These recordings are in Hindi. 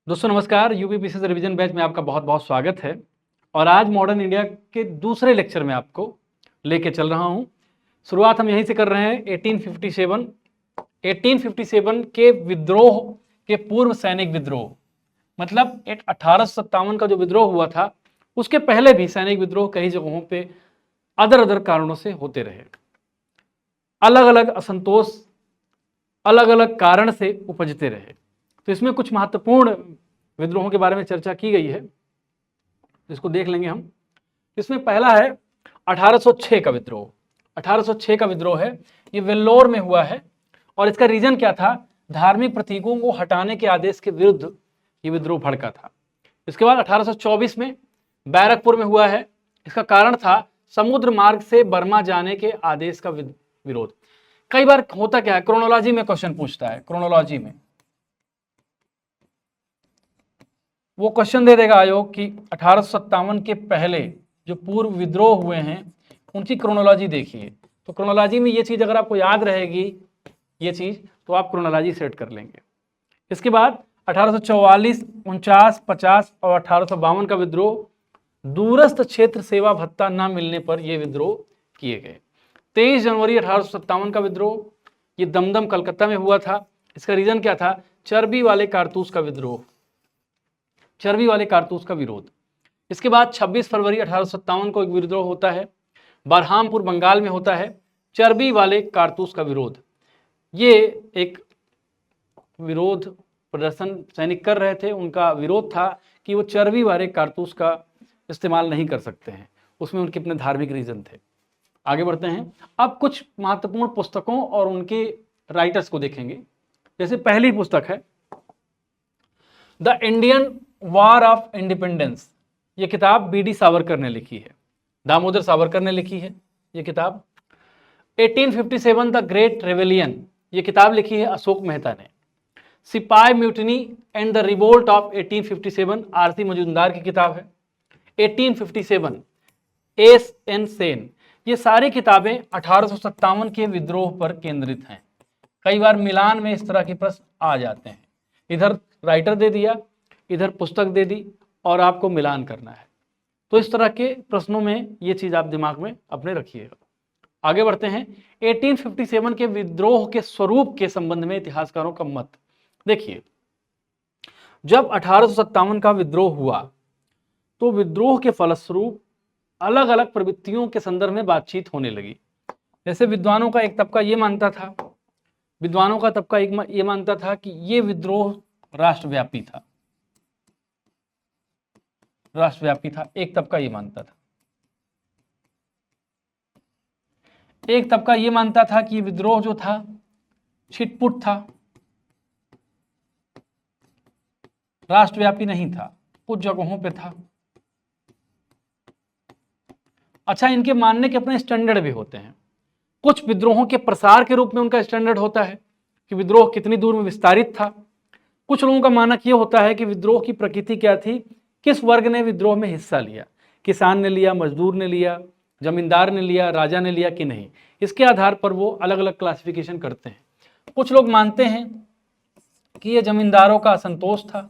दोस्तों नमस्कार। यूपीपीसीएस रिवीजन बैच में आपका बहुत बहुत स्वागत है। और आज मॉडर्न इंडिया के दूसरे लेक्चर में आपको लेके चल रहा हूं। शुरुआत हम यहीं से कर रहे हैं 1857 के विद्रोह के पूर्व सैनिक विद्रोह, मतलब 1857 का जो विद्रोह हुआ था उसके पहले भी सैनिक विद्रोह कई जगहों पे अदर कारणों से होते रहे। अलग अलग असंतोष अलग अलग कारण से उपजते रहे। तो इसमें कुछ महत्वपूर्ण विद्रोहों के बारे में चर्चा की गई है, जिसको देख लेंगे हम। इसमें पहला है 1806 का विद्रोह। 1806 का विद्रोह है, ये वेल्लोर में हुआ है और इसका रीजन क्या था? धार्मिक प्रतीकों को हटाने के आदेश के विरुद्ध ये विद्रोह भड़का था। इसके बाद 1824 में बैरकपुर में हुआ है। इसका कारण था समुद्र मार्ग से बर्मा जाने के आदेश का विरोध। कई बार होता क्या है, क्रोनोलॉजी में क्वेश्चन पूछता है। क्रोनोलॉजी में वो क्वेश्चन दे देगा आयोग कि 1857 के पहले जो पूर्व विद्रोह हुए हैं उनकी क्रोनोलॉजी देखिए। तो क्रोनोलॉजी में ये चीज अगर आपको याद रहेगी, ये चीज, तो आप क्रोनोलॉजी सेट कर लेंगे। इसके बाद 1844, 49, 50 और 1852 का विद्रोह दूरस्थ क्षेत्र सेवा भत्ता न मिलने पर यह विद्रोह किए गए। 23 जनवरी 1857 का विद्रोह, ये दमदम कलकत्ता में हुआ था। इसका रीजन क्या था? चर्बी वाले कारतूस का विद्रोह, चर्बी वाले कारतूस का विरोध। इसके बाद 26 फरवरी 1857 को एक विद्रोह होता है, बरहामपुर बंगाल में होता है, चर्बी वाले कारतूस का विरोध। ये एक विरोध प्रदर्शन सैनिक कर रहे थे, उनका विरोध था कि वो चर्बी वाले कारतूस का इस्तेमाल नहीं कर सकते हैं, उसमें उनके अपने धार्मिक रीजन थे। आगे बढ़ते हैं। अब कुछ महत्वपूर्ण पुस्तकों और उनके राइटर्स को देखेंगे। जैसे पहली पुस्तक है the Indian war of independence. ये किताब बी डी सावरकर ने लिखी है, दामोदर सावरकर ने लिखी है ये किताब। 1857 द ग्रेट रेवेलियन, ये किताब लिखी है अशोक मेहता ने। सिपाही mutiny and the revolt of 1857 RC Majumdar की किताब है। 1857 एस एन सेन। ये सारी किताबें 1857 के विद्रोह पर केंद्रित हैं। कई बार मिलान में इस तरह के प्रश्न आ जाते हैं, इधर राइटर दे दिया, इधर पुस्तक दे दी और आपको मिलान करना है। तो इस तरह के प्रश्नों में ये चीज आप दिमाग में अपने रखिएगा। आगे बढ़ते हैं। 1857 के विद्रोह के स्वरूप के संबंध में इतिहासकारों का मत देखिए। जब 1857 का विद्रोह हुआ तो विद्रोह के फलस्वरूप अलग अलग प्रवृत्तियों के संदर्भ में बातचीत होने लगी। जैसे विद्वानों का एक तबका ये मानता था, ये मानता था कि ये विद्रोह राष्ट्रव्यापी था, एक तबका ये मानता था। एक तबका ये मानता था कि विद्रोह जो था छिटपुट था, राष्ट्रव्यापी नहीं था, कुछ जगहों पे था। अच्छा, इनके मानने के अपने स्टैंडर्ड भी होते हैं। कुछ विद्रोहों के प्रसार के रूप में उनका स्टैंडर्ड होता है कि विद्रोह कितनी दूर में विस्तारित था। कुछ लोगों का मानक ये होता है कि विद्रोह की प्रकृति क्या थी, किस वर्ग ने विद्रोह में हिस्सा लिया, किसान ने लिया, मजदूर ने लिया, जमींदार ने लिया, राजा ने लिया कि नहीं। इसके आधार पर वो अलग अलग क्लासिफिकेशन करते हैं। कुछ लोग मानते हैं कि ये जमींदारों का असंतोष था।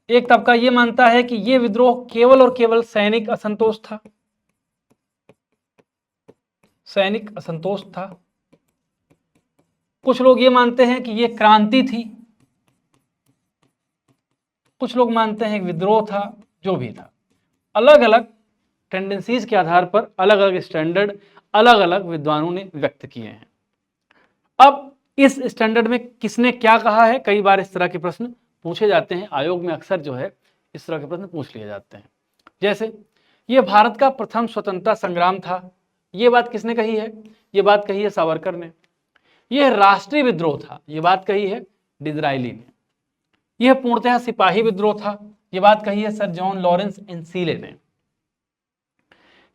एक तबका ये मानता है कि ये विद्रोह केवल और केवल सैनिक असंतोष था, सैनिक असंतोष था। कुछ लोग ये मानते हैं कि ये क्रांति थी। कुछ लोग मानते हैं कि विद्रोह था। जो भी था, अलग अलग टेंडेंसीज के आधार पर अलग अलग स्टैंडर्ड अलग अलग विद्वानों ने व्यक्त किए हैं। अब इस स्टैंडर्ड में किसने क्या कहा है, कई बार इस तरह के प्रश्न पूछे जाते हैं। आयोग में अक्सर जो है इस तरह के प्रश्न पूछ लिए जाते हैं। जैसे ये भारत का प्रथम स्वतंत्रता संग्राम था, ये बात किसने कही है? ये बात कही है सावरकर ने। यह राष्ट्रीय विद्रोह था, ये बात कही है डिज़रायली ने। यह पूर्णतः सिपाही विद्रोह था, ये बात कही है सर जॉन लॉरेंस एनसीले ने।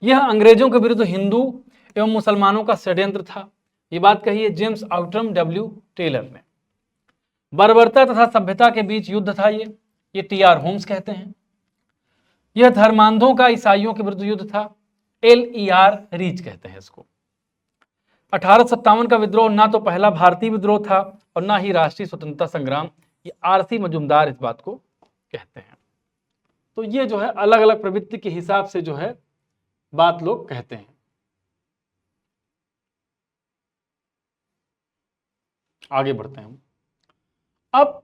यह अंग्रेजों के विरुद्ध हिंदू एवं मुसलमानों का षड्यंत्र था, ये बात कही है जेम्स आउटरम डब्ल्यू टेलर ने। बर्बरता तथा सभ्यता के बीच युद्ध था, ये टी आर होम्स कहते हैं। यह धर्मांधों का ईसाइयों के विरुद्ध युद्ध था, एल ई आर रीच कहते हैं इसको। 1857 का विद्रोह ना तो पहला भारतीय विद्रोह था और ना ही राष्ट्रीय स्वतंत्रता संग्राम, ये आरसी मजूमदार इस बात को कहते हैं। तो ये जो है अलग अलग प्रवृत्ति के हिसाब से जो है बात लोग कहते हैं। आगे बढ़ते हैं हम। अब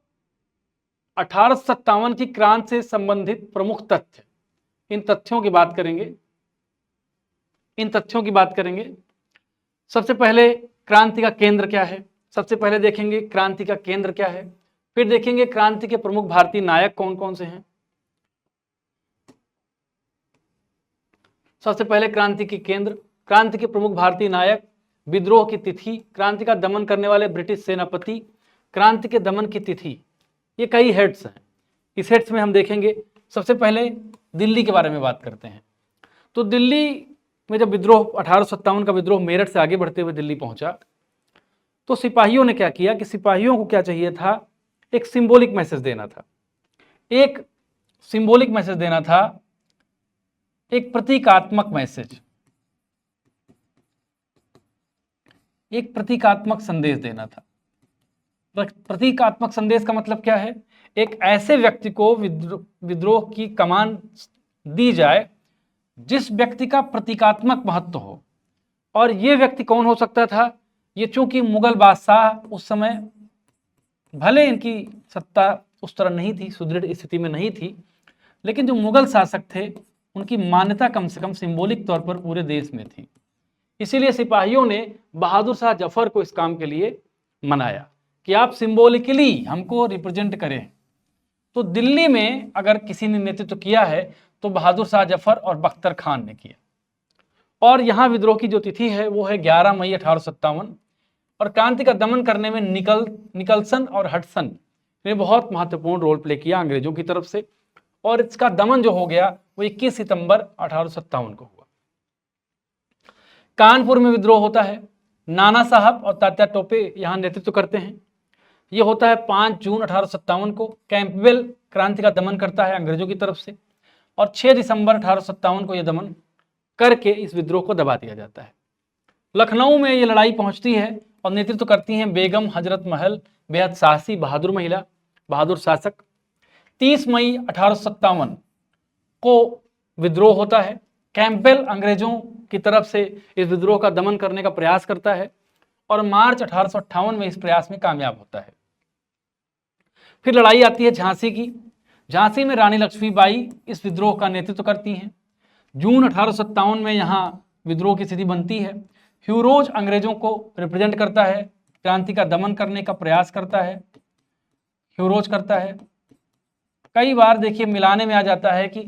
1857 की क्रांति से संबंधित प्रमुख तथ्य, इन तथ्यों की बात करेंगे, सबसे पहले क्रांति का केंद्र क्या है, सबसे पहले देखेंगे क्रांति का केंद्र क्या है, फिर देखेंगे क्रांति के प्रमुख भारतीय नायक कौन कौन से हैं। सबसे पहले क्रांति के केंद्र, क्रांति के प्रमुख भारतीय नायक, विद्रोह की तिथि, क्रांति का दमन करने वाले ब्रिटिश सेनापति, क्रांति के दमन की तिथि, ये कई हेड्स हैं। इस हेड्स में हम देखेंगे, सबसे पहले दिल्ली के बारे में बात करते हैं। तो दिल्ली में जब विद्रोह 1857 का विद्रोह मेरठ से आगे बढ़ते हुए दिल्ली पहुंचा, तो सिपाहियों ने क्या किया कि सिपाहियों को क्या चाहिए था, एक सिंबॉलिक मैसेज देना था, एक सिंबॉलिक मैसेज देना था, एक प्रतीकात्मक मैसेज, एक प्रतीकात्मक संदेश देना था। प्रतीकात्मक संदेश का मतलब क्या है, एक ऐसे व्यक्ति को विद्रोह की कमान दी जाए जिस व्यक्ति का प्रतीकात्मक महत्व हो। और ये व्यक्ति कौन हो सकता था, ये चूंकि मुगल बादशाह उस समय भले इनकी सत्ता उस तरह नहीं थी, सुदृढ़ स्थिति में नहीं थी, लेकिन जो मुगल शासक थे उनकी मान्यता कम से कम सिंबॉलिक तौर पर पूरे देश में थी। इसीलिए सिपाहियों ने बहादुर शाह जफर को इस काम के लिए मनाया कि आप सिंबॉलिकली हमको रिप्रेजेंट करें। तो दिल्ली में अगर किसी ने नेतृत्व किया है तो बहादुर शाह जफर और बख्तर खान ने किया। और यहाँ विद्रोह की जो तिथि है वो है 11 मई 1857। और क्रांति का दमन करने में निकलसन और हडसन ने बहुत महत्वपूर्ण रोल प्ले किया अंग्रेजों की तरफ से, और इसका दमन जो हो गया वो 21 सितंबर 1857 को हुआ। कानपुर में विद्रोह होता है, नाना साहब और तात्या टोपे यहाँ नेतृत्व करते हैं। ये होता है 5 जून 1857 को। कैंपबेल क्रांति का दमन करता है अंग्रेजों की तरफ से, और 6 दिसंबर 1857 को यह दमन करके इस विद्रोह को दबा दिया जाता है। लखनऊ में ये लड़ाई पहुंचती है और नेतृत्व करती हैं बेगम हजरत महल, बेहद साहसी बहादुर महिला, बहादुर शासक। 30 मई 1857 को विद्रोह होता है। कैंपबेल अंग्रेजों की तरफ से इस विद्रोह का दमन करने का प्रयास करता है और मार्च 1858 में इस प्रयास में कामयाब होता है। फिर लड़ाई आती है झांसी की। झांसी में रानी लक्ष्मीबाई इस विद्रोह का नेतृत्व करती हैं। जून 1857 में यहाँ विद्रोह की स्थिति बनती है। ह्यूरोज अंग्रेजों को रिप्रेजेंट करता है, क्रांति का दमन करने का प्रयास करता है, ह्यूरोज करता है। कई बार देखिए मिलाने में आ जाता है कि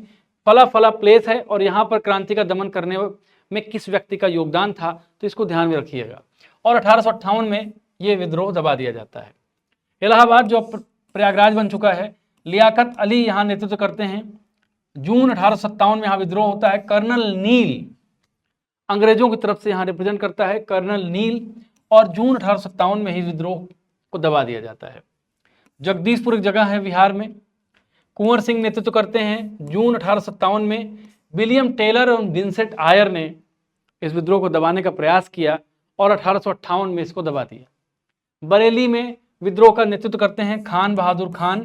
फला फला प्लेस है और यहाँ पर क्रांति का दमन करने में किस व्यक्ति का योगदान था, तो इसको ध्यान में रखिएगा। और 1858 में ये विद्रोह दबा दिया जाता है। इलाहाबाद जो प्रयागराज बन चुका है, लियाकत अली यहाँ नेतृत्व करते हैं। जून 1857 में यहाँ विद्रोह होता है। कर्नल नील अंग्रेजों की तरफ से यहाँ रिप्रेजेंट करता है, कर्नल नील, और जून 1857 में ही विद्रोह को दबा दिया जाता है। जगदीशपुर एक जगह है बिहार में, कुंवर सिंह नेतृत्व करते हैं। जून 1857 में विलियम टेलर और विंसेंट आयर ने इस विद्रोह को दबाने का प्रयास किया और 1858 में इसको दबा दिया। बरेली में विद्रोह का नेतृत्व करते हैं खान बहादुर खान।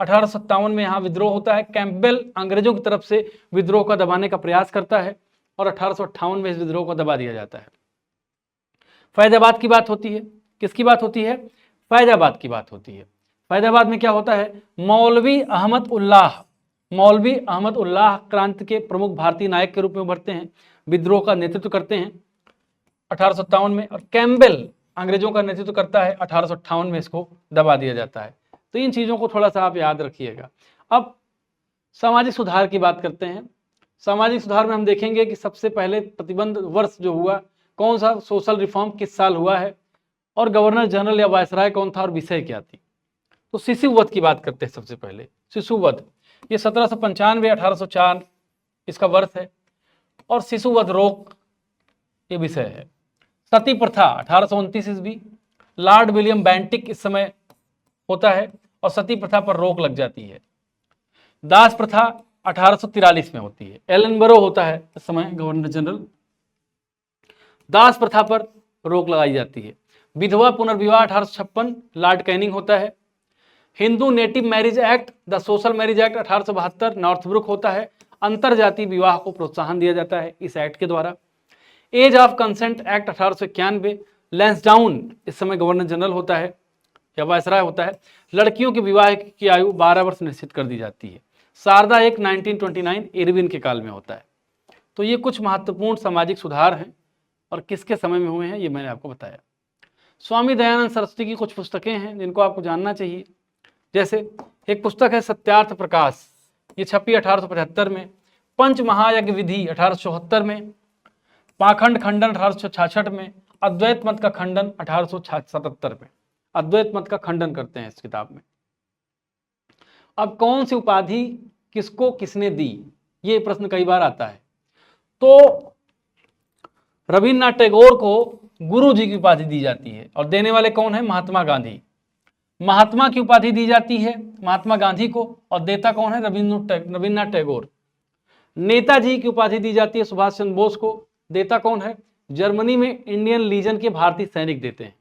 1857 में यहाँ विद्रोह होता है। कैंपबेल अंग्रेजों की तरफ से विद्रोह का दबाने का प्रयास करता है और 1858 में इस विद्रोह को दबा दिया जाता है। फैजाबाद की बात होती है। किसकी बात होती है? फैजाबाद की बात होती है। फैजाबाद में क्या होता है? मौलवी अहमद उल्लाह क्रांति के प्रमुख भारतीय नायक के रूप में उभरते हैं, विद्रोह का नेतृत्व करते हैं 1857 में। और कैंपबेल अंग्रेजों का नेतृत्व करता है, 1858 में इसको दबा दिया जाता है। तो इन चीज़ों को थोड़ा सा आप याद रखिएगा। अब सामाजिक सुधार की बात करते हैं। सामाजिक सुधार में हम देखेंगे कि सबसे पहले प्रतिबंध वर्ष जो हुआ, कौन सा सोशल रिफॉर्म किस साल हुआ है, और गवर्नर जनरल या वायसराय कौन था और विषय क्या थी। तो शिशुवध की बात करते हैं। सबसे पहले शिशुवध, ये 1795 1804 इसका वर्ष है, और शिशुवध रोक ये विषय है। सती प्रथा 1829 ईस्वी, लॉर्ड विलियम बेंटिक इस समय होता है और सती प्रथा पर रोक लग जाती है। दास प्रथा 1843 में होती है। एलनबरो होता है इस समय गवर्नर जनरल। दास प्रथा पर रोक लगाई जाती है। विधवा पुनर्विवाह 1856 लॉर्ड कैनिंग होता है। Hindu native marriage act, the social marriage act 1872 Northbrook होता है। अंतर जातीय विवाह को प्रोत्साहन दिया जाता है इस एक्ट के द्वारा। Age of consent act 1891, Lansdowne इस समय गवर्नर जनरल होता है या वायसराय होता है। लड़कियों के विवाह की आयु 12 वर्ष निश्चित कर दी जाती है। शारदा एक्ट 1929 इरविन के काल में होता है। तो ये कुछ महत्वपूर्ण सामाजिक सुधार हैं और किसके समय में हुए हैं ये मैंने आपको बताया। स्वामी दयानंद सरस्वती की कुछ पुस्तकें हैं जिनको आपको जानना चाहिए। जैसे एक पुस्तक है सत्यार्थ प्रकाश, ये छपी 1875 में। पंच महायज्ञ विधि 1874 में। पाखंड खंडन 1866 में। अद्वैत मत का खंडन 1877 में। अद्वैत मत का खंडन करते हैं इस किताब में। अब कौन सी उपाधि किसको किसने दी, ये प्रश्न कई बार आता है। तो रविन्द्रनाथ टैगोर को गुरु जी की उपाधि दी जाती है और देने वाले कौन है? महात्मा गांधी। महात्मा की उपाधि दी जाती है महात्मा गांधी को और देता कौन है? रविन्द्रनाथ टैगोर। नेताजी की उपाधि दी जाती है सुभाष चंद्र बोस को, देता कौन है? जर्मनी में इंडियन लीजन के भारतीय सैनिक देते हैं।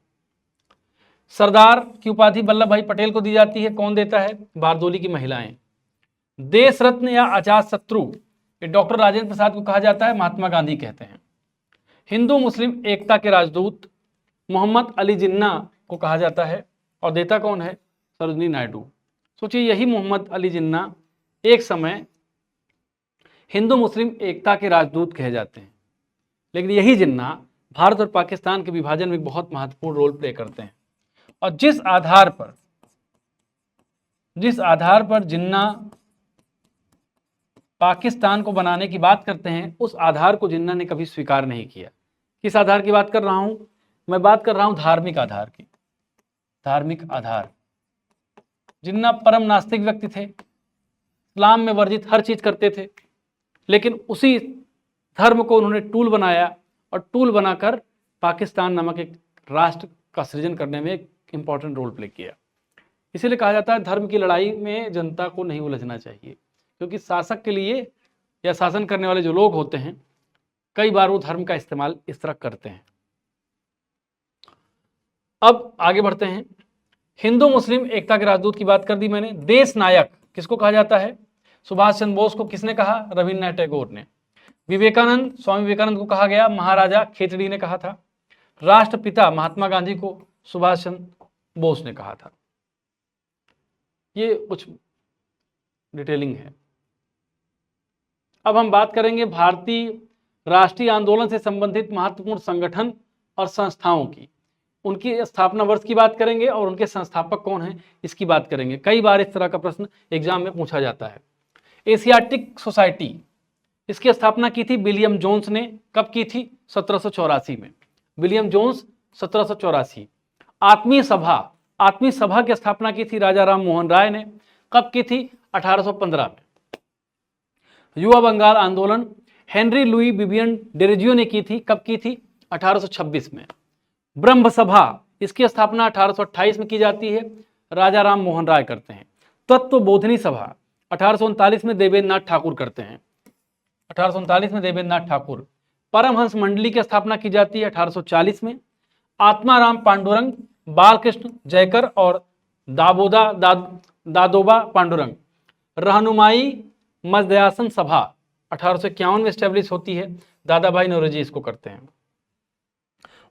सरदार की उपाधि वल्लभ भाई पटेल को दी जाती है, कौन देता है? बारदोली की महिलाएं। देश रत्न या अजात शत्रु ये डॉक्टर राजेंद्र प्रसाद को कहा जाता है, महात्मा गांधी कहते हैं। हिंदू मुस्लिम एकता के राजदूत मोहम्मद अली जिन्ना को कहा जाता है और देता कौन है? सरोजिनी नायडू। सोचिए यही मोहम्मद अली जिन्ना एक समय हिंदू मुस्लिम एकता के राजदूत कहे जाते हैं, लेकिन यही जिन्ना भारत और पाकिस्तान के विभाजन में बहुत महत्वपूर्ण रोल प्ले करते हैं। और जिस आधार पर जिन्ना पाकिस्तान को बनाने की बात करते हैं, उस आधार को जिन्ना ने कभी स्वीकार नहीं किया। किस आधार की बात कर रहा हूं? मैं बात कर रहा हूं धार्मिक आधार की। धार्मिक आधार। जिन्ना परम नास्तिक व्यक्ति थे, इस्लाम में वर्जित हर चीज करते थे, लेकिन उसी धर्म को उन्होंने टूल बनाया और टूल बनाकर पाकिस्तान नामक एक राष्ट्र का सृजन करने में एक इंपॉर्टेंट रोल प्ले किया। इसीलिए कहा जाता है धर्म की लड़ाई में जनता को नहीं उलझना चाहिए, क्योंकि शासक के लिए या शासन करने वाले जो लोग होते हैं कई बार वो धर्म का इस्तेमाल इस तरह करते हैं। अब आगे बढ़ते हैं। हिंदू मुस्लिम एकता के राजदूत की बात कर दी मैंने। देश नायक किसको कहा जाता है? सुभाष चंद्र बोस को किसने कहा? रविन्द्रनाथ टैगोर ने। विवेकानंद, स्वामी विवेकानंद को कहा गया, महाराजा खेतड़ी ने कहा था। राष्ट्रपिता महात्मा गांधी को सुभाष चंद्र बोस ने कहा था। ये कुछ डिटेलिंग है। अब हम बात करेंगे भारतीय राष्ट्रीय आंदोलन से संबंधित महत्वपूर्ण संगठन और संस्थाओं की। उनकी स्थापना वर्ष की बात करेंगे और उनके संस्थापक कौन हैं इसकी बात करेंगे। कई बार इस तरह का प्रश्न एग्जाम में पूछा जाता है। एशियाटिक सोसाइटी, इसकी स्थापना की थी विलियम जोन्स ने। कब की थी? 1784 में। William Jones 1784। आत्मीय सभा की स्थापना की थी राजा राम मोहन राय ने। कब की थी? 1815 में। युवा बंगाल आंदोलन हेनरी लुई विवियन डेरोजियो ने की थी। कब की थी? 1826 में। ब्रह्म सभा, इसकी स्थापना 1828 में की जाती है, राजा राम मोहन राय करते हैं। तत्व बोधिनी सभा 1839 में देवेंद्र नाथ ठाकुर करते हैं। 1839 में देवेंद्र नाथ ठाकुर। परमहंस मंडली की स्थापना की जाती है 1840 में। आत्माराम पांडुरंग, बालकृष्ण जयकर और दादोबा पांडुरंग। रहनुमाई मजदयासन सभा 1851 में स्टैब्लिश होती है, दादा भाई नौरोजी इसको करते हैं।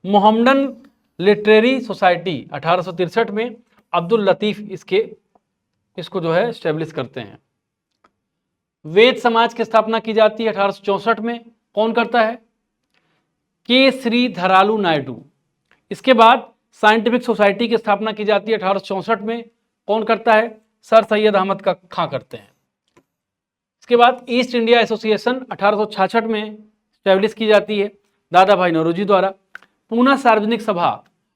मोहम्मडन लिटरेरी सोसाइटी 1863 में अब्दुल लतीफ इसको जो है स्टैब्लिश करते हैं। वेद समाज की स्थापना की जाती है 1864 में। कौन करता है? के श्रीधरालू नायडू। इसके बाद साइंटिफिक सोसाइटी की स्थापना की जाती है 1864 में। कौन करता है? सर सैयद अहमद खां करते हैं। इसके बाद ईस्ट इंडिया एसोसिएशन 1866 में स्टैब्लिश की जाती है, दादा भाई नौरोजी द्वारा। पूना सार्वजनिक सभा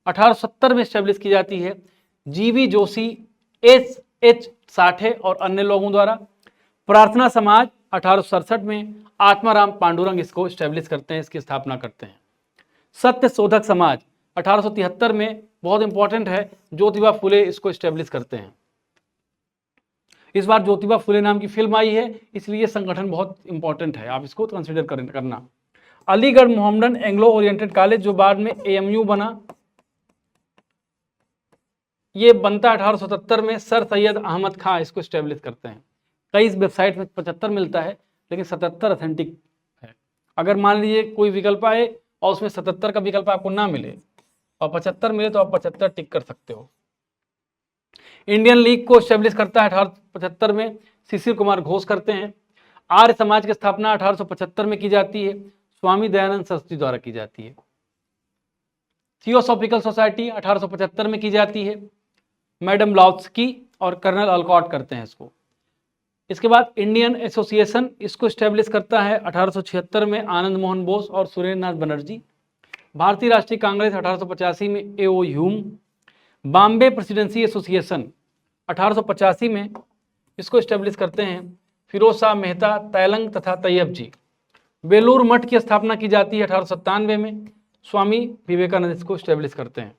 1870 में स्टैब्लिश की जाती है, जीवी जोशी, एच साठे और अन्य लोगों द्वारा। प्रार्थना समाज 1867 में आत्माराम पांडुरंग इसको स्टैब्लिश करते हैं, इसकी स्थापना करते हैं। सत्य शोधक समाज 1873 में, बहुत इंपॉर्टेंट है, ज्योतिबा फुले इसको स्टैब्लिश करते हैं। इस बार ज्योतिबा फुले नाम की फिल्म आई है, इसलिए संगठन बहुत इंपॉर्टेंट है, आप इसको कंसिडर करना। Aligarh Mohammedan Anglo oriented college जो बाद में AMU बना, ये बनता 1877 में। सर सैयद अहमद खां इसको स्टेब्लिश करते हैं। कई वेबसाइट में 75 मिलता है लेकिन 77 ऑथेंटिक है। अगर मान लीजिए कोई विकल्प आए और उसमें 77 का विकल्प आपको ना मिले और 75 मिले तो आप 75 टिक कर सकते हो। इंडियन लीग को स्टेब्लिश करता है 1875 में, शिशिर कुमार घोष करते हैं। आर्य समाज की स्थापना 1875 में की जाती है, स्वामी दयानंद सरस्वती द्वारा की जाती है। थियोसॉफिकल सोसाइटी 1875 में की जाती है, मैडम ब्लाउत्स्की और कर्नल अलकॉट करते हैं इसको। इसके बाद इंडियन एसोसिएशन, इसको स्टेब्लिश करता है 1876 में आनंद मोहन बोस और सुरेंद्र नाथ बनर्जी। भारतीय राष्ट्रीय कांग्रेस 1885 में A.O. Hume. Bombay presidency association 1885 में इसको स्टेब्लिश करते हैं फिरोज शाह मेहता, तैलंग तथा तैयब जी। बेलूर मठ की स्थापना की जाती है 1897 में, स्वामी विवेकानंद इसको स्टेब्लिश करते हैं।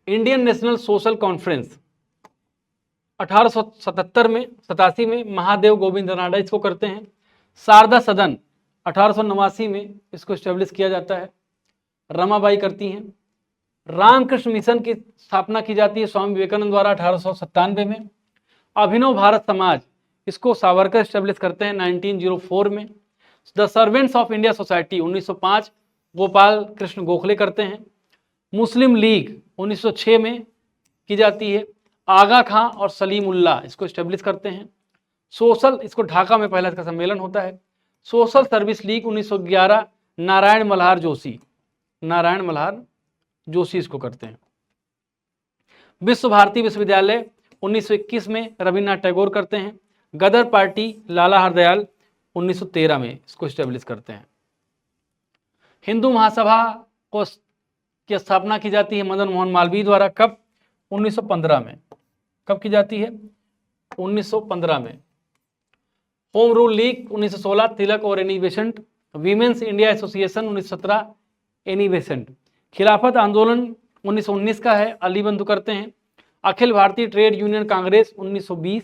इंडियन नेशनल सोशल कॉन्फ्रेंस 1877 में 87 में महादेव गोविंद राणा इसको करते हैं। शारदा सदन 1889 में इसको स्टेब्लिश किया जाता है, रमाबाई करती हैं। रामकृष्ण मिशन की स्थापना की जाती है स्वामी विवेकानंद द्वारा 1897 में। अभिनव भारत समाज, इसको सावरकर स्टेब्लिश करते हैं 1904 में। The servants of India society 1905 Gopal Krishna Gokhale करते हैं। मुस्लिम लीग 1906 में की जाती है, आगा खां और सलीम उल्लाह इसको स्टेब्लिश करते हैं। सोशल, इसको ढाका में पहला इसका सम्मेलन होता है। Social service league 1911 Narayan Malhar Joshi इसको करते हैं। विश्व भारती विश्वविद्यालय 1921 में रविन्द्रनाथ टैगोर करते हैं। गदर पार्टी लाला हरदयाल 1913 में इसको स्टेब्लिश करते हैं। हिंदू महासभा को की स्थापना की जाती है मदन मोहन मालवीय द्वारा, कब? 1915 में। कब की जाती है? 1915 में। होम रूल लीग 1916 तिलक और Annie Besant. Women's India association 1917 Annie Besant. खिलाफत आंदोलन 1919 का है, अली बंधु करते हैं। अखिल भारतीय ट्रेड यूनियन कांग्रेस 1920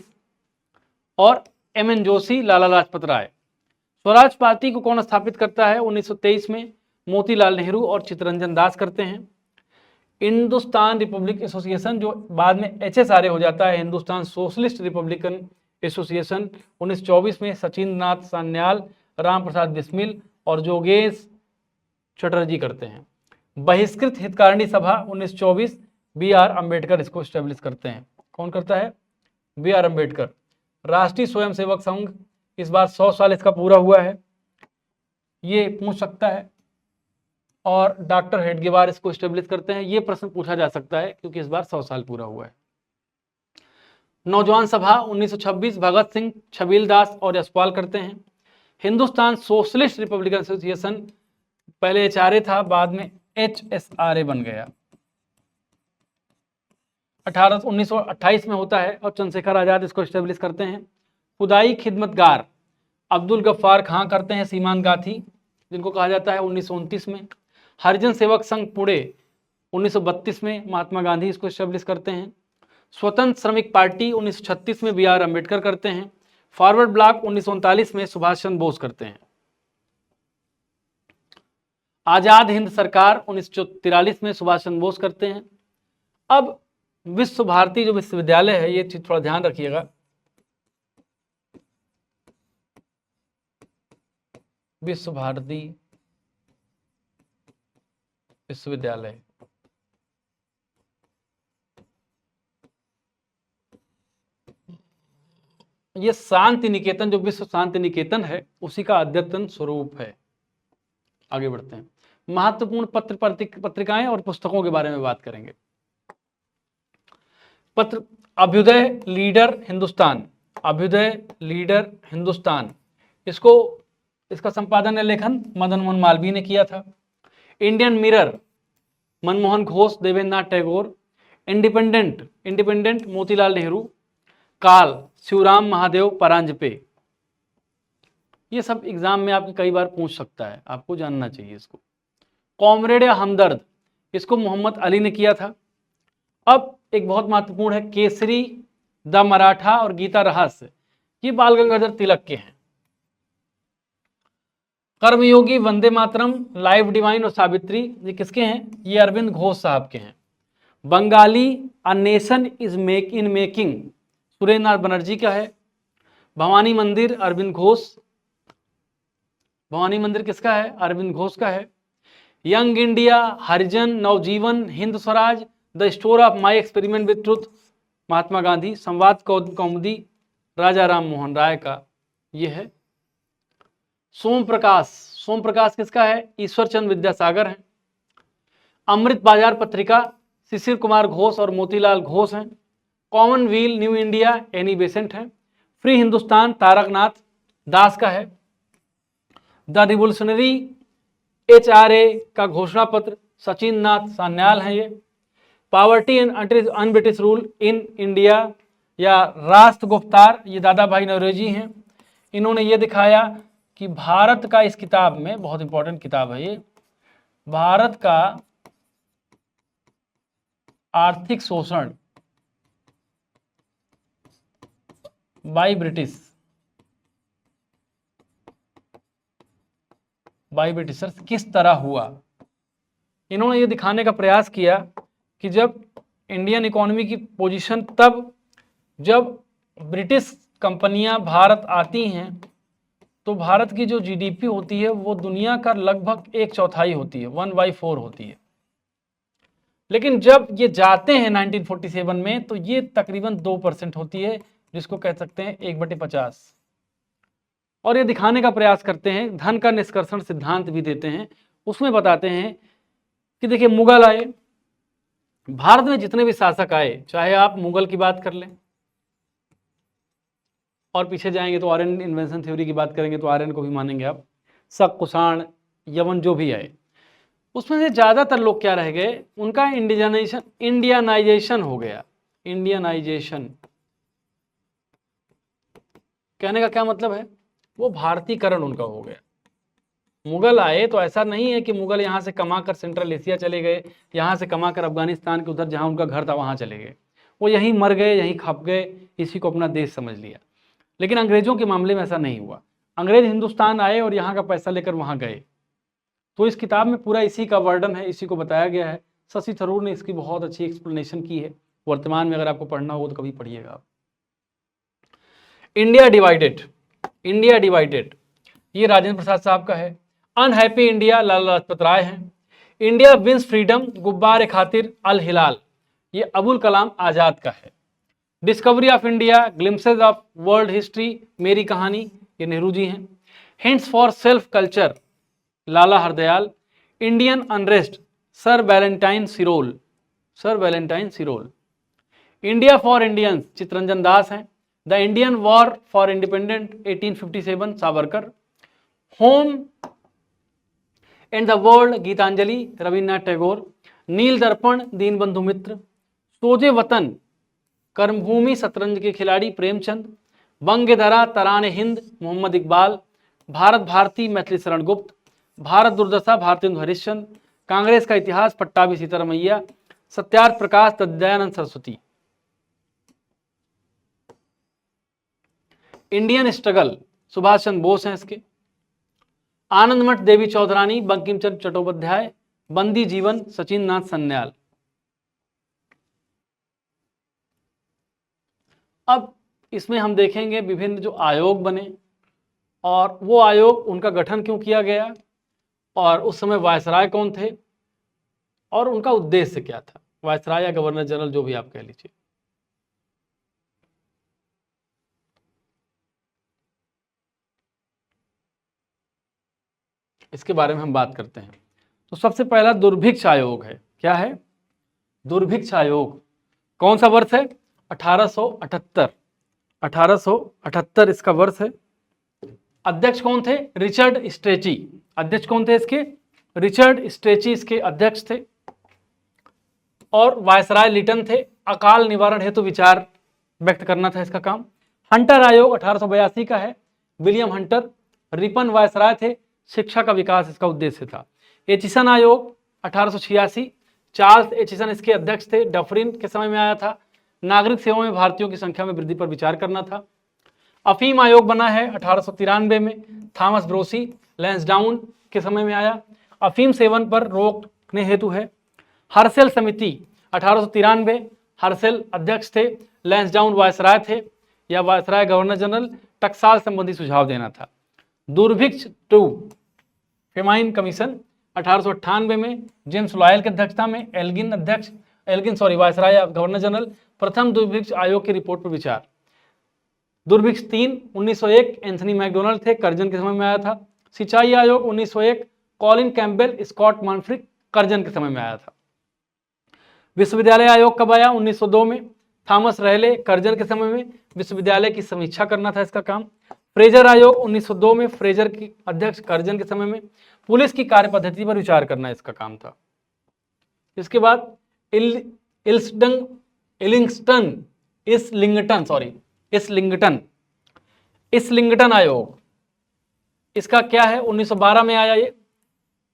और MN जोशी, लाला लाजपत राय। स्वराज पार्टी को कौन स्थापित करता है? 1923 में मोतीलाल नेहरू और चित्तरंजन दास करते हैं। हिंदुस्तान रिपब्लिक एसोसिएशन जो बाद में HSRA हो जाता है, हिंदुस्तान सोशलिस्ट रिपब्लिकन एसोसिएशन 1924 में सचिंद्र नाथ सान्याल, राम प्रसाद बिस्मिल और जोगेश चटर्जी करते हैं। बहिष्कृत हितकारिणी सभा 1924 BR अम्बेडकर इसको स्टेब्लिश करते हैं। कौन करता है? BR अम्बेडकर। राष्ट्रीय स्वयंसेवक संघ, इस बार 100 साल इसका पूरा हुआ है, ये पूछ सकता है। और डॉक्टर हेडगेवार इसको स्टेब्लिश करते हैं। ये प्रश्न पूछा जा सकता है क्योंकि इस बार 100 साल पूरा हुआ है। नौजवान सभा 1926 भगत सिंह, छबील दास और यशपाल करते हैं। हिंदुस्तान सोशलिस्ट रिपब्लिकन एसोसिएशन पहले HRA था, बाद में HSRA बन गया। 1928 में होता है और चंद्रशेखर आजाद इसको स्टेब्लिश करते हैं। खुदाई खिदमतगार अब्दुल गफ्फार खां करते हैं, सीमांत गाथी जिनको कहा जाता है 1929 में। हरिजन सेवक संघ पुणे 1932 में महात्मा गांधी इसको स्टेब्लिश करते हैं। स्वतंत्र श्रमिक पार्टी 1936 में BR अम्बेडकर करते हैं। फॉरवर्ड ब्लॉक 1939 में सुभाष चंद्र बोस करते हैं। आजाद हिंद सरकार 1943 में सुभाष चंद्र बोस करते हैं। अब विश्व भारती जो विश्वविद्यालय है, ये चीज थोड़ा ध्यान रखिएगा। विश्व भारती विश्वविद्यालय ये शांति निकेतन, जो विश्व शांति निकेतन है, उसी का अद्यतन स्वरूप है। आगे बढ़ते हैं। महत्वपूर्ण पत्रिकाएं और पुस्तकों के बारे में बात करेंगे। पत्र अभ्युदय लीडर हिंदुस्तान, अभ्युदय लीडर हिंदुस्तान, इसका संपादन या लेखन मदन मोहन मालवीय ने किया था। Indian mirror Manmohan Ghosh, Devendra Nath Tagore. Independent Motilal Nehru. काल शिवराम महादेव परांजपे। ये सब एग्जाम में आपके कई बार पूछ सकता है, आपको जानना चाहिए इसको। कॉमरेड या हमदर्द, इसको मोहम्मद अली ने किया था। अब एक बहुत महत्वपूर्ण है केसरी, द मराठा और गीता रहस्य, ये बाल गंगाधर तिलक के हैं। कर्मयोगी, वंदे मातरम, लाइफ डिवाइन और सावित्री, ये किसके हैं? ये अरविंद घोष साहब के हैं। Bengali, a nation is in making, Surendra Nath Banerjee का है। भवानी मंदिर, अरविंद घोष। भवानी मंदिर किसका है? अरविंद घोष का है। Young India, Harijan, Navjivan, Hind Swaraj, the story of my experiment with truth, Mahatma Gandhi. Samvad Kaumudi, राजा राम मोहन राय का ये है। सोम प्रकाश, सोम प्रकाश किसका है? ईश्वर चंद्र विद्यासागर है। अमृत बाजार पत्रिका, शिशिर कुमार घोष और मोतीलाल घोष हैं। Commonwealth new India, Annie Besant है। फ्री हिंदुस्तान, तारकनाथ दास का है। द रिवोल्यूशनरी HRA का घोषणा पत्र, सचिन नाथ सान्याल है ये। Poverty and un-British rule in India या राष्ट्र गुफ्तार, ये दादा भाई नौरोजी हैं। इन्होंने ये दिखाया कि भारत का, इस किताब में बहुत इंपॉर्टेंट किताब है ये, भारत का आर्थिक शोषण बाय ब्रिटिशर्स किस तरह हुआ। इन्होंने ये दिखाने का प्रयास किया कि जब इंडियन इकोनॉमी की पोजीशन, तब जब ब्रिटिश कंपनियां भारत आती हैं तो भारत की जो GDP होती है वो दुनिया का लगभग 1/4 होती है, 1/4 होती है। लेकिन जब ये जाते हैं 1947 में तो ये तकरीबन 2% होती है, जिसको कह सकते हैं 1/50। और ये दिखाने का प्रयास करते हैं, धन का निष्कर्षण सिद्धांत भी देते हैं। उसमें बताते हैं कि देखिए, मुगल आए, भारत में जितने भी शासक आए, चाहे आप मुगल की बात कर लें, और पीछे जाएंगे तो आर्यन इन्वेंशन थ्योरी की बात करेंगे तो आर्यन को भी मानेंगे आप, शक, कुषाण, यवन जो भी आए, उसमें से ज़्यादातर लोग क्या रह गए, उनका इंडियनाइजेशन हो गया। इंडियनाइजेशन कहने का क्या मतलब है? वो भारतीकरण उनका हो गया। मुगल आए तो ऐसा नहीं है कि मुगल यहाँ से कमाकर सेंट्रल एशिया चले गए, यहाँ से कमाकर अफगानिस्तान के उधर जहाँ उनका घर था वहाँ चले गए, वो यहीं मर गए, यहीं खप गए, इसी को अपना देश समझ लिया। लेकिन अंग्रेजों के मामले में ऐसा नहीं हुआ। अंग्रेज हिंदुस्तान आए और यहाँ का पैसा लेकर वहाँ गए। तो इस किताब में पूरा इसी का वर्णन है, इसी को बताया गया है। शशि थरूर ने इसकी बहुत अच्छी एक्सप्लेनेशन की है। वर्तमान में अगर आपको पढ़ना हो तो कभी पढ़िएगा आप। इंडिया डिवाइडेड, इंडिया डिवाइडेड, ये राजेंद्र प्रसाद साहब का है। अनहैप्पी इंडिया, लाला लाजपत राय हैं। इंडिया विंस फ्रीडम, गुब्बारे खातिर, अल हिलाल, ये अबुल कलाम आजाद का है। Discovery of India, glimpses of world history, Meri Kahani, ये नेहरू जी हैं। Hints for self culture, Lala Hardayal. Indian unrest, sir Valentine Chirol, sir Valentine Chirol. India for Indians, Chittaranjan Das हैं। The Indian war for independent 1857, Savarkar. Home and the world, Gitanjali, Rabindranath Tagore. Neel Darpan, Dinabandhu मित्र। सोजे वतन, कर्मभूमि, शतरंज के खिलाड़ी, प्रेमचंद। बंगधरा, तराने हिंद, मोहम्मद इकबाल। भारत भारती, मैथिली शरण गुप्त। भारत दुर्दशा, भारतेंदु हरिश्चंद्र। कांग्रेस का इतिहास, पट्टाभी सीतारमैया। सत्यार्थ प्रकाश, दयानंद सरस्वती। इंडियन स्ट्रगल, सुभाष चंद्र बोस हैं इसके। आनंदमठ, देवी चौधरानी, बंकिम चंद्र चट्टोपाध्याय। बंदी जीवन, सचिन नाथ सान्याल। अब इसमें हम देखेंगे विभिन्न जो आयोग बने और वो आयोग, उनका गठन क्यों किया गया और उस समय वायसराय कौन थे और उनका उद्देश्य क्या था। वायसराय या गवर्नर जनरल, जो भी आप कह लीजिए। इसके बारे में हम बात करते हैं। तो सबसे पहला दुर्भिक्ष आयोग है। क्या है? दुर्भिक्ष आयोग। कौन सा वर्ष है? 1878। 1878 इसका वर्ष है। अध्यक्ष कौन थे? Richard stretchy. अध्यक्ष कौन थे इसके? रिचर्ड स्ट्रेची इसके अध्यक्ष थे। और वायसराय लिटन थे। अकाल निवारण हेतु विचार व्यक्त करना था इसका काम। हंटर आयोग 1882 का है। William Hunter. रिपन वायसराय थे। शिक्षा का विकास इसका उद्देश्य था। एचिसन आयोग 1886, चार्ल्स एचिसन इसके अध्यक्ष थे। डफरिन के समय में आया था। नागरिक सेवा में भारतीयों की संख्या में वृद्धि पर विचार करना था। अफीम आयोग बना है 1893 में, थॉमस ब्रोसी लैंसडाउन के समय में आया, अफीम सेवन पर रोकने हेतु है। हर्सेल समिति 1893, हर्सेल अध्यक्ष थे, लैंसडाउन वायसराय थे या वायसराय गवर्नर जनरल, टकसाल संबंधी सुझाव देना था। दुर्भिक्ष 2 फेमाइन कमीशन 1898 में, जेम्स लॉयल की अध्यक्षता में, एल्गिन वायसराय गवर्नर जनरल, प्रथम दुर्भिक्ष आयोग की रिपोर्ट पर विचार। दुर्भिक्ष 3 1901 एंथनी मैकडोनाल्ड थे, कर्जन के समय में आया था। सिंचाई आयोग 1901 कॉलिन कैम्पबेल स्कॉट मॉन्फ्रिक, कर्जन के समय में आया था। विश्वविद्यालय आयोग कब आया? 1902 में, थॉमस रेले, कर्जन के समय में, विश्वविद्यालय की समीक्षा करना था इसका काम। फ्रेजर आयोग 1902 में, फ्रेजर की अध्यक्ष, कर्जन के समय में, पुलिस की कार्य पद्धति पर विचार करना इसका काम था। इसके बाद इस्लिंगटन आयोग, इसका क्या है? 1912 में आया ये।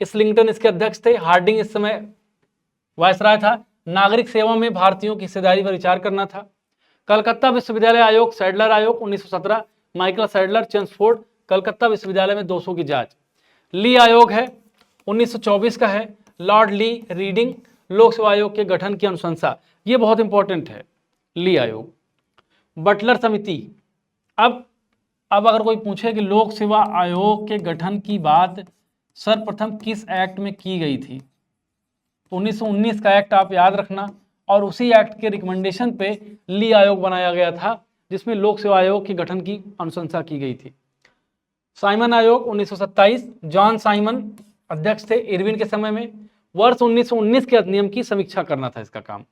इस्लिंगटन इसके अध्यक्ष थे, हार्डिंग इस समय वायसराय था। नागरिक सेवा में भारतीयों की हिस्सेदारी पर विचार करना था। कलकत्ता विश्वविद्यालय आयोग, सैडलर आयोग 1917, माइकल सैडलर, चेम्सफोर्ड, कलकत्ता विश्वविद्यालय में 200 की जांच। ली आयोग है 1924 का है, लॉर्ड ली रीडिंग, लोक सेवा आयोग के गठन की अनुशंसा, ये बहुत इंपॉर्टेंट है ली आयोग। बटलर समिति, अब अगर कोई पूछे कि लोक सेवा आयोग के गठन की बात सर्वप्रथम किस एक्ट में की गई थी, तो 1919 का एक्ट आप याद रखना, और उसी एक्ट के रिकमेंडेशन पे ली आयोग बनाया गया था, जिसमें लोक सेवा आयोग के गठन की अनुशंसा की गई थी। साइमन आयोग 1927, जॉन साइमन अध्यक्ष थे, इरविन के समय में। वर्ष 1919 के अधिनियम की समीक्षा करना था इसका काम।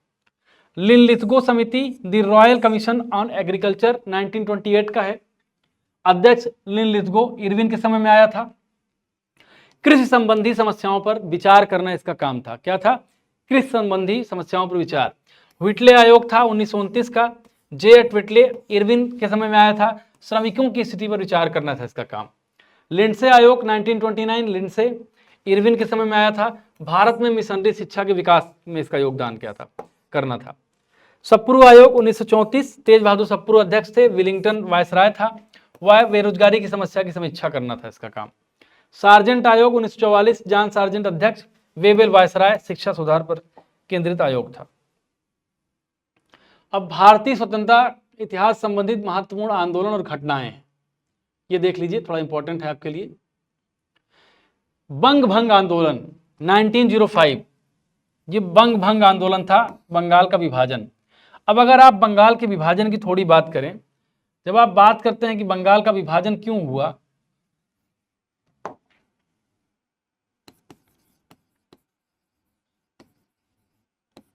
लिनलिथगो समिति, the royal commission on agriculture 1928 का है, अध्यक्ष लिनलिथगो, इरविन के समय में आया था। कृषि संबंधी समस्याओं पर विचार करना इसका काम था। क्या था? कृषि संबंधी समस्याओं पर विचार। व्हिटले आयोग था 1929 का, जे एट व्हिटले, इरविन के समय में आया था, श्रमिकों की स्थिति पर विचार करना था इसका काम। लिंडसे आयोग 1929, लिंडसे, इरविन के समय में आया था, भारत में मिशनरी शिक्षा के विकास में इसका योगदान क्या था, करना था। सप्रू आयोग 1934, तेज बहादुर सप्रू अध्यक्ष थे, विलिंगटन वायसराय था, वह बेरोजगारी की समस्या की समीक्षा करना था इसका काम। सार्जेंट आयोग 1944, जॉन सार्जेंट अध्यक्ष, वेबेल वायसराय, शिक्षा सुधार पर केंद्रित आयोग था। अब भारतीय स्वतंत्रता इतिहास संबंधित महत्वपूर्ण आंदोलन और घटनाएं, ये देख लीजिए, थोड़ा इंपॉर्टेंट है आपके लिए। बंग भंग आंदोलन 1905, ये बंग भंग आंदोलन था, बंगाल का विभाजन। अब अगर आप बंगाल के विभाजन की थोड़ी बात करें, जब आप बात करते हैं कि बंगाल का विभाजन क्यों हुआ,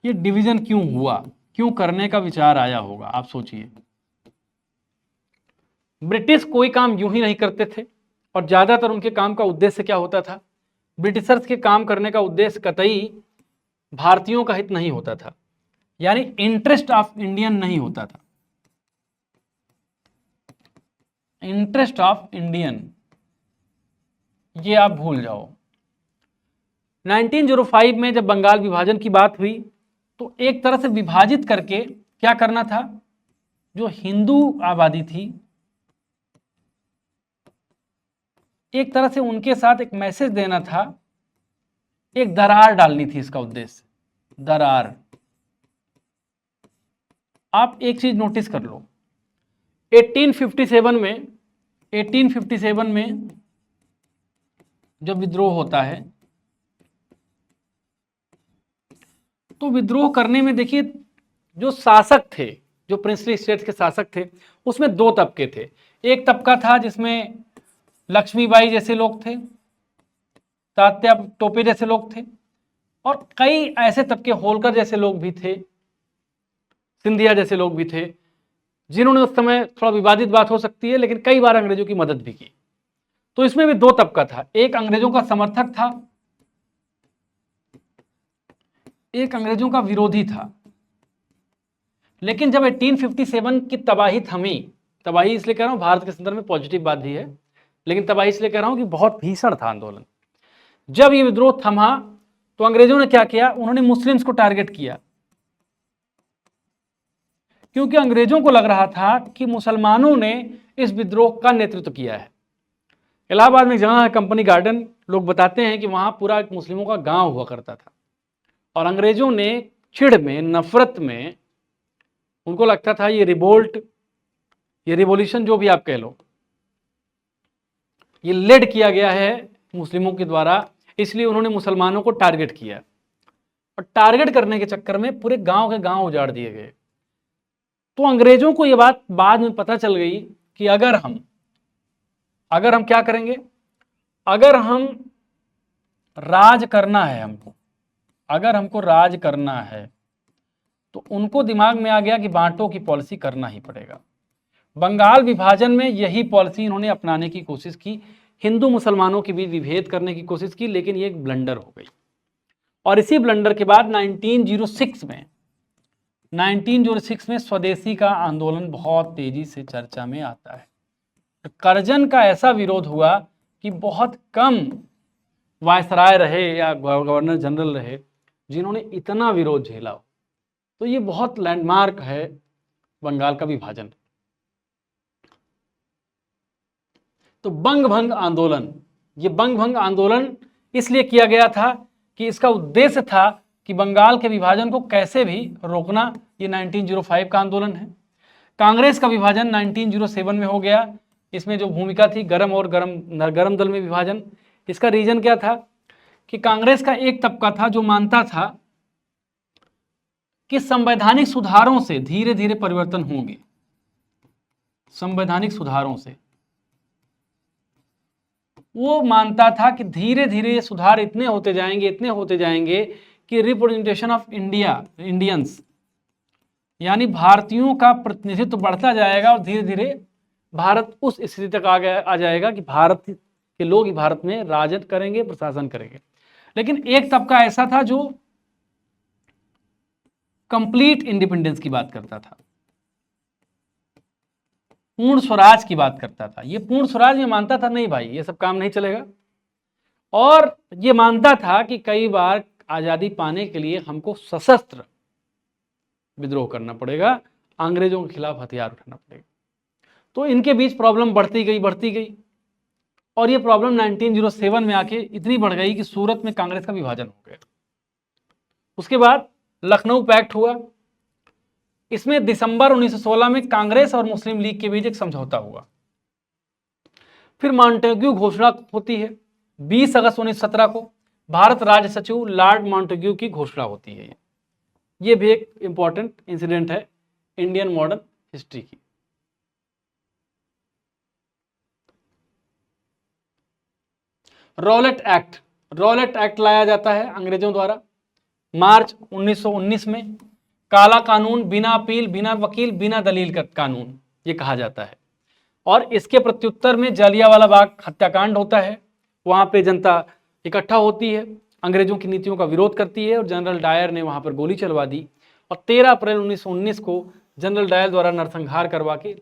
ये डिवीजन क्यों हुआ, क्यों करने का विचार आया होगा, आप सोचिए। ब्रिटिश कोई काम यूं ही नहीं करते थे, और ज्यादातर उनके काम का उद्देश्य क्या होता था? ब्रिटिशर्स के काम करने का उद्देश्य कतई भारतीयों का हित नहीं होता था, यानी इंटरेस्ट ऑफ इंडियन नहीं होता था। इंटरेस्ट ऑफ इंडियन ये आप भूल जाओ। 1905 में जब बंगाल विभाजन की बात हुई, तो एक तरह से विभाजित करके क्या करना था, जो हिंदू आबादी थी, एक तरह से उनके साथ एक मैसेज देना था, एक दरार डालनी थी इसका उद्देश्य, दरार। आप एक चीज नोटिस कर लो, 1857 में जब विद्रोह होता है, तो विद्रोह करने में देखिए, जो शासक थे, जो प्रिंसली स्टेट्स के शासक थे, उसमें दो तबके थे। एक तबका था जिसमें लक्ष्मीबाई जैसे लोग थे, तात्या टोपे जैसे लोग थे, और कई ऐसे तबके, होलकर जैसे लोग भी थे, सिंधिया जैसे लोग भी थे, जिन्होंने उस समय, थोड़ा विवादित बात हो सकती है, लेकिन कई बार अंग्रेजों की मदद भी की। तो इसमें भी दो तबका था, एक अंग्रेजों का समर्थक था, एक अंग्रेजों का विरोधी था। लेकिन जब 1857 की तबाही थमी, तबाही इसलिए कह रहा हूं, भारत के संदर्भ में पॉजिटिव बात भी है, लेकिन तबाही इसलिए कह रहा हूं कि बहुत भीषण था आंदोलन। जब ये विद्रोह थमा, तो अंग्रेजों ने क्या किया, उन्होंने मुस्लिम्स को टारगेट किया। क्योंकि अंग्रेजों को लग रहा था कि मुसलमानों ने इस विद्रोह का नेतृत्व किया है। इलाहाबाद में एक जगह है कंपनी गार्डन, लोग बताते हैं कि वहां पूरा एक मुस्लिमों का गांव हुआ करता था, और अंग्रेजों ने चिढ़ में, नफरत में, उनको लगता था ये रिवोल्ट, ये रिवोल्यूशन जो भी आप कह लो, ये लेड किया गया है मुस्लिमों के द्वारा, इसलिए उन्होंने मुसलमानों को टारगेट किया, और टारगेट करने के चक्कर में पूरे गांव के गांव उजाड़ दिए गए। तो अंग्रेजों को यह बात बाद में पता चल गई कि अगर हम क्या करेंगे, अगर हम राज करना है हमको, अगर हमको राज करना है, तो उनको दिमाग में आ गया कि बांटो की पॉलिसी करना ही पड़ेगा। बंगाल विभाजन में यही पॉलिसी इन्होंने अपनाने की कोशिश की, हिंदू मुसलमानों के बीच विभेद करने की कोशिश की, लेकिन ये एक ब्लंडर हो गई। और इसी ब्लंडर के बाद 1906 में स्वदेशी का आंदोलन बहुत तेजी से चर्चा में आता है। करजन का ऐसा विरोध हुआ कि बहुत कम वायसराय रहे या गवर्नर जनरल रहे जिन्होंने इतना विरोध झेला हो। तो ये बहुत लैंडमार्क है बंगाल का विभाजन। तो बंग भंग आंदोलन, ये बंग भंग आंदोलन इसलिए किया गया था कि इसका उद्देश्य था कि बंगाल के विभाजन को कैसे भी रोकना। ये 1905 का आंदोलन है। कांग्रेस का विभाजन 1907 में हो गया। इसमें जो भूमिका थी गरम दल में विभाजन। इसका रीजन क्या था कि कांग्रेस का एक तबका था जो मानता था कि संवैधानिक सुधारों से धीरे धीरे परिवर्तन होंगे, संवैधानिक सुधारों से वो मानता था कि धीरे धीरे ये सुधार इतने होते जाएंगे कि रिप्रेजेंटेशन ऑफ इंडियंस यानी भारतीयों का प्रतिनिधित्व बढ़ता जाएगा, और धीरे धीरे भारत उस स्थिति तक आ जाएगा कि भारत के लोग ही भारत में राजद करेंगे, प्रशासन करेंगे। लेकिन एक तबका ऐसा था जो कंप्लीट इंडिपेंडेंस की बात करता था, पूर्ण स्वराज की बात करता था। ये पूर्ण स्वराज में मानता था नहीं भाई ये सब काम नहीं चलेगा, और ये मानता था कि कई बार आजादी पाने के लिए हमको सशस्त्र विद्रोह करना पड़ेगा, अंग्रेजों के खिलाफ हथियार उठाना पड़ेगा। तो इनके बीच प्रॉब्लम बढ़ती गई, और ये प्रॉब्लम 1907 में आके इतनी बढ़ गई कि सूरत में कांग्रेस का विभाजन हो गया। उसके बाद लखनऊ पैक्ट हुआ। इसमें दिसंबर 1916 में कांग्रेस और मुस्लिम लीग के बीच एक समझौता हुआ। फिर मॉन्टेग्यू घोषणा होती है। 20 अगस्त 1917 को भारत राज्य सचिव लॉर्ड मॉन्टेग्यू की घोषणा होती है। ये भी एक इंपॉर्टेंट इंसिडेंट है इंडियन मॉडर्न हिस्ट्री की। रॉलेट एक्ट लाया जाता है अंग्रेजों द्वारा मार्च 1919 में। काला कानून, बिना अपील, बिना वकील, बिना दलील का कानून ये कहा जाता है। और इसके प्रत्युत्तर में जालियांवाला बाग हत्याकांड होता है। वहां पे जनता इकट्ठा होती है, अंग्रेजों की नीतियों का विरोध करती है, और जनरल डायर ने वहां पर गोली चलवा दी। और 13 अप्रैल 1919 को जनरल डायर द्वारा नरसंहार करवा के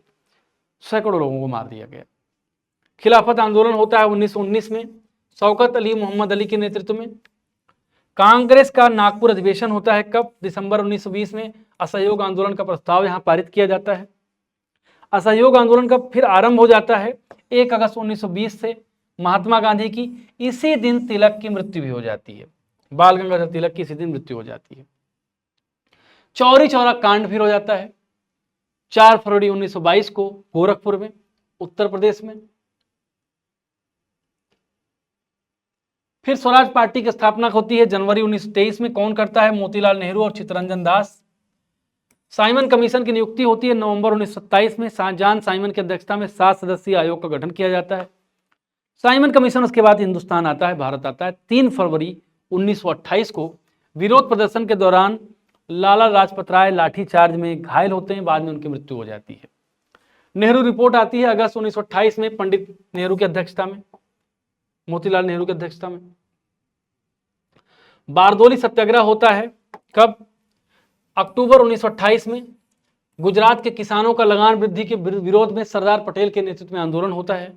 सैकड़ों लोगों को मार दिया गया। खिलाफत आंदोलन होता है 1919 में शौकत अली मोहम्मद अली के नेतृत्व में। कांग्रेस का नागपुर अधिवेशन होता है कब? दिसंबर 1920 में। असहयोग आंदोलन का प्रस्ताव यहां पारित किया जाता है। असहयोग आंदोलन का फिर आरंभ हो जाता है 1 अगस्त 1920 से। महात्मा गांधी की इसी दिन तिलक की मृत्यु भी हो जाती है, बाल गंगाधर तिलक की इसी दिन मृत्यु हो जाती है। चौरी चौरा कांड फिर हो जाता है 4 फरवरी 1922 को गोरखपुर में, उत्तर प्रदेश में। फिर स्वराज पार्टी की स्थापना होती है जनवरी 1923 में। कौन करता है? मोतीलाल नेहरू और चित्तरंजन दास। साइमन कमीशन की नियुक्ति होती है नवंबर 1927 में। जॉन साइमन की अध्यक्षता में 7 सदस्यीय आयोग का गठन किया जाता है। साइमन कमीशन उसके बाद हिंदुस्तान आता है, भारत आता है। 3 फरवरी 1928 को विरोध प्रदर्शन के दौरान लाला लाजपत राय लाठीचार्ज में घायल होते हैं, बाद में उनकी मृत्यु हो जाती है। नेहरू रिपोर्ट आती है अगस्त 1928 में पंडित नेहरू की अध्यक्षता में, मोतीलाल नेहरू की अध्यक्षता में। बारदोली सत्याग्रह होता है कब? अक्टूबर 1928 में। गुजरात के किसानों का लगान वृद्धि के विरोध में सरदार पटेल के नेतृत्व में आंदोलन होता है।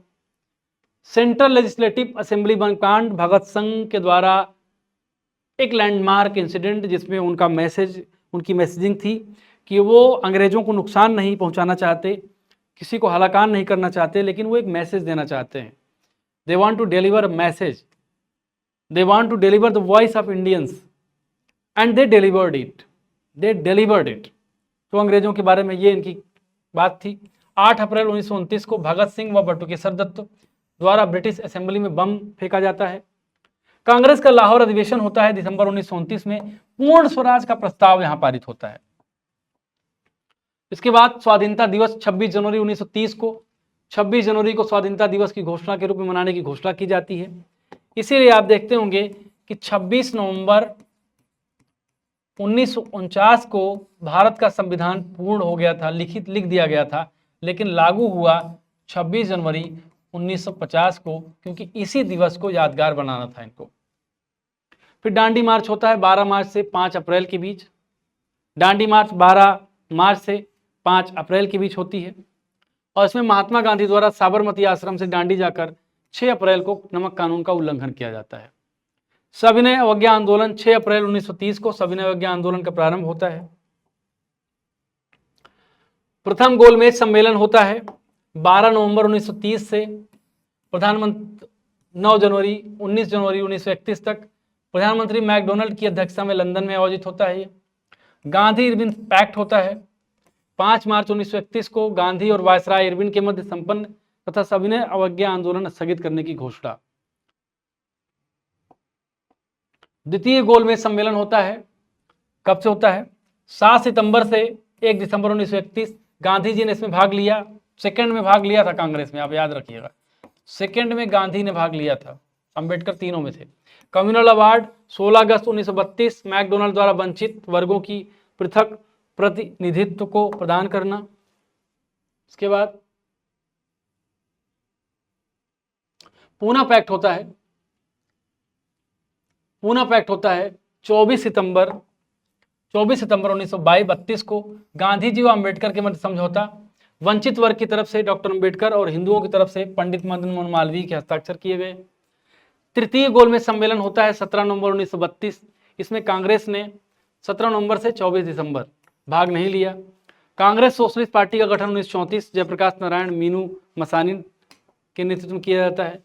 सेंट्रल लेजिस्लेटिव असेंबली कांड भगत सिंह के द्वारा एक लैंडमार्क इंसिडेंट, जिसमें उनकी मैसेजिंग थी कि वो अंग्रेजों को नुकसान नहीं पहुंचाना चाहते, किसी को हलाकान नहीं करना चाहते, लेकिन वो एक मैसेज देना चाहते हैं। They want to deliver a message, they want to deliver the voice of Indians and they delivered it. तो अंग्रेजों के बारे में ये इनकी बात थी। 8 अप्रैल 1929 को भगत सिंह व बटुकेश्वर दत्त द्वारा ब्रिटिश असेंबली में बम फेंका जाता है। कांग्रेस का लाहौर अधिवेशन होता है दिसंबर 1929 में। पूर्ण स्वराज का प्रस्ताव यहां पारित होता है। इसके बाद स्वाधीनता दिवस 26 जनवरी 1930 को, 26 जनवरी को स्वाधीनता दिवस की घोषणा के रूप में मनाने की घोषणा की जाती है। इसीलिए आप देखते होंगे कि 26 नवंबर 1949 को भारत का संविधान पूर्ण हो गया था, लिख दिया गया था, लेकिन लागू हुआ 26 जनवरी 1950 को, क्योंकि इसी दिवस को यादगार बनाना था इनको। फिर डांडी मार्च होता है 12 मार्च से 5 अप्रैल के बीच। डांडी मार्च 12 मार्च से 5 अप्रैल के बीच होती है और इसमें महात्मा गांधी द्वारा साबरमती आश्रम से डांडी जाकर 6 अप्रैल को नमक कानून का उल्लंघन किया जाता है। सविनय अवज्ञा आंदोलन 6 अप्रैल 1930 को सविनय अवज्ञा आंदोलन का प्रारंभ होता है। प्रथम गोलमेज सम्मेलन होता है 12 नवंबर 1930 से प्रधानमंत्री 19 जनवरी 1931 तक प्रधानमंत्री मैकडोनल्ड की अध्यक्षता में लंदन में आयोजित होता है। गांधी इरविन पैक्ट होता है 5 मार्च 1931 को। गांधी और वायसराय इरविन के मध्य संपन्न तथा सविनय अवज्ञा आंदोलन स्थगित करने की घोषणा। द्वितीय गोलमेज सम्मेलन होता है, कब से होता है? 7 सितंबर से 1 दिसंबर 1931। गांधी जी ने इसमें भाग लिया, सेकंड में भाग लिया था कांग्रेस में, आप याद रखिएगा, सेकंड में गांधी ने भाग लिया था, अंबेडकर तीनों में थे। कम्युनल अवार्ड 16 अगस्त 1932 मैकडोनल्ड द्वारा वंचित वर्गों की पृथक प्रतिनिधित्व को प्रदान करना। इसके बाद पूना पैक्ट होता है, पूना पैक्ट होता है 24 सितंबर 1932 को। गांधी जी व अम्बेडकर के मध्य समझौता, वंचित वर्ग की तरफ से डॉक्टर अम्बेडकर और हिंदुओं की तरफ से पंडित मदन मोहन मालवीय के हस्ताक्षर किए गए। तृतीय गोलमेज सम्मेलन होता है 17 नवंबर 1932। इसमें कांग्रेस ने 17 नवंबर से 24 दिसंबर भाग नहीं लिया। कांग्रेस सोशलिस्ट पार्टी का गठन 1934 जयप्रकाश नारायण मीनू मसानी के नेतृत्व में किया जाता है।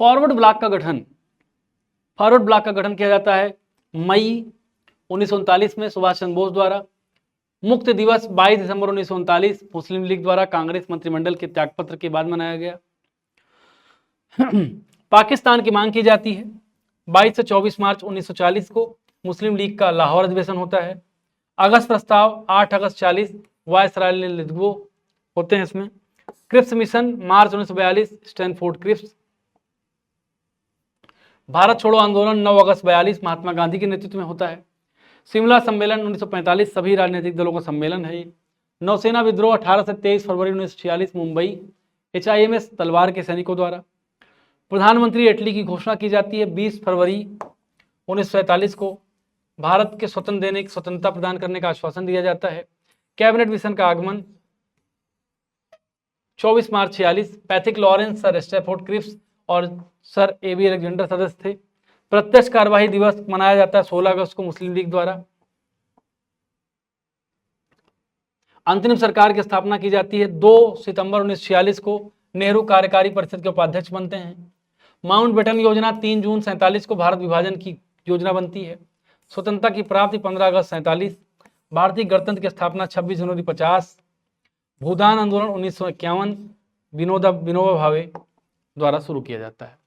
फॉरवर्ड ब्लॉक का गठन किया जाता है मई 1939 में सुभाष चंद्र बोस द्वारा। मुक्त दिवस 22 दिसंबर 1939 मुस्लिम लीग द्वारा कांग्रेस मंत्रिमंडल के त्यागपत्र के बाद मनाया गया। पाकिस्तान की मांग की जाती है 22 से 24 मार्च 1940 को। मुस्लिम लीग का लाहौर अधिवेशन होता है। अगस्त प्रस्ताव 8 अगस्त 40 वायसराय लिद्गो होते हैं इसमें। क्रिप्स मिशन मार्च 1942 स्टैनफोर्ड क्रिप्स। भारत छोड़ो आंदोलन 9 अगस्त 42 महात्मा गांधी के नेतृत्व में होता है। शिमला सम्मेलन 1945 सभी राजनीतिक दलों का सम्मेलन है। नौसेना विद्रोह 18 से 23 फरवरी 1946 मुंबई HIMS तलवार के सैनिकों द्वारा। प्रधानमंत्री इटली की घोषणा की जाती है 20 फरवरी 1947 को। भारत के स्वतंत्रता प्रदान करने का आश्वासन दिया जाता है। कैबिनेट मिशन का आगमन 24 March 46। Pethick Lawrence, sir Stafford Cripps और सर AB अलेक्जेंडर सदस्य थे। प्रत्यक्ष कार्यवाही दिवस मनाया जाता है 16 अगस्त को मुस्लिम लीग द्वारा। अंतरिम सरकार की स्थापना की जाती है 2 सितंबर 1946 को। नेहरू कार्यकारी परिषद के उपाध्यक्ष बनते हैं। माउंटबेटन योजना 3 जून 47 को भारत विभाजन की योजना बनती है। स्वतंत्रता की प्राप्ति 15 अगस्त 47। भारतीय गणतंत्र की स्थापना 26 जनवरी 50। भूदान आंदोलन 1951 विनोबा भावे द्वारा शुरू किया जाता है।